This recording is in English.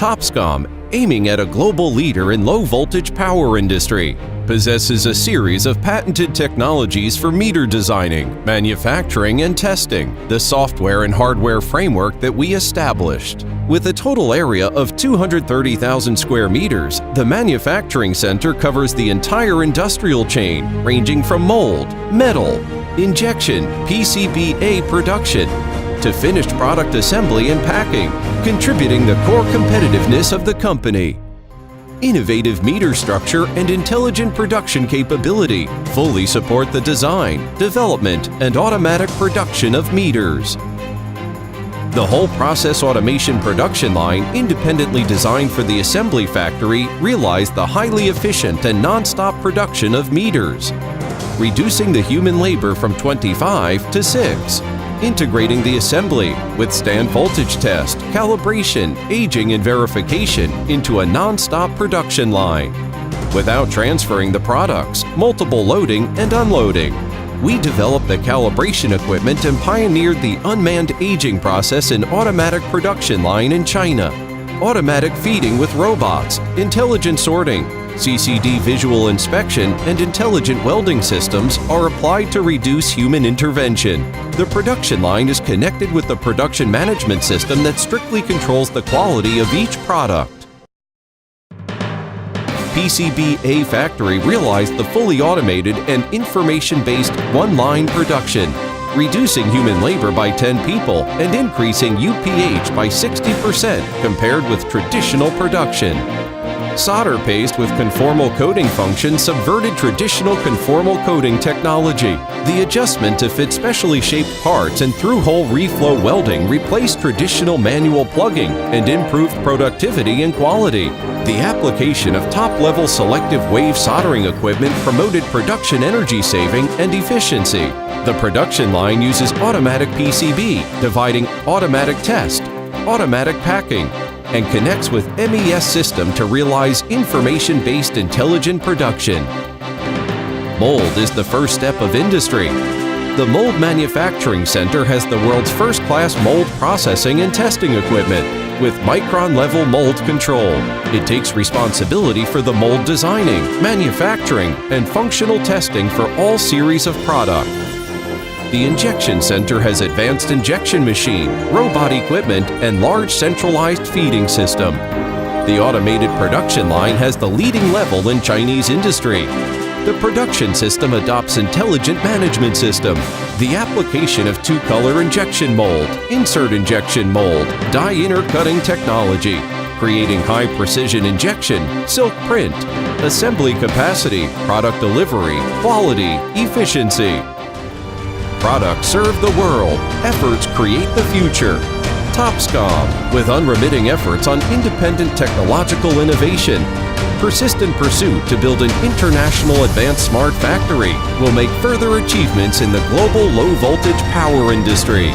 Topscomm, aiming at a global leader in low-voltage power industry, possesses a series of patented technologies for meter designing, manufacturing, and testing, the software and hardware framework that we established. With a total area of 230,000 square meters, the manufacturing center covers the entire industrial chain, ranging from mold, metal, injection, PCB'A production, to finished product assembly and packing, contributing the core competitiveness of the company. Innovative meter structure and intelligent production capability fully support the design, development, and automatic production of meters. The whole process automation production line, independently designed for the assembly factory, realized the highly efficient and non-stop production of meters, reducing the human labor from 25 to 6. Integrating the assembly, withstand voltage test, calibration, aging, and verification into a non-stop production line. Without transferring the products, multiple loading and unloading. We developed the calibration equipment and pioneered the unmanned aging process in automatic production line in China. Automatic feeding with robots, intelligent sorting, CCD visual inspection, and intelligent welding systems are applied to reduce human intervention. The production line is connected with the production management system that strictly controls the quality of each product. PCB'A factory realized the fully automated and information-based one-line production, reducing human labor by 10 people and increasing UPH by 60% compared with traditional production. Solder paste with conformal coating function subverted traditional conformal coating technology. The adjustment to fit specially shaped parts and through-hole reflow welding replaced traditional manual plugging and improved productivity and quality. The application of top-level selective wave soldering equipment promoted production energy saving and efficiency. The production line uses automatic PCB, dividing automatic test, automatic packing, and connects with MES system to realize information-based intelligent production. Mold is the first step of industry. The Mold Manufacturing Center has the world's first-class mold processing and testing equipment with micron-level mold control. It takes responsibility for the mold designing, manufacturing, and functional testing for all series of product. The Injection Center has advanced injection machine, robot equipment, and large centralized feeding system. The automated production line has the leading level in Chinese industry. The production system adopts intelligent management system. The application of two-color injection mold, insert injection mold, die intercutting technology, creating high-precision injection, silk print, assembly capacity, product delivery, quality, efficiency. Products serve the world. Efforts create the future. Topscomm, with unremitting efforts on independent technological innovation, persistent pursuit to build an international advanced smart factory, will make further achievements in the global low-voltage power industry.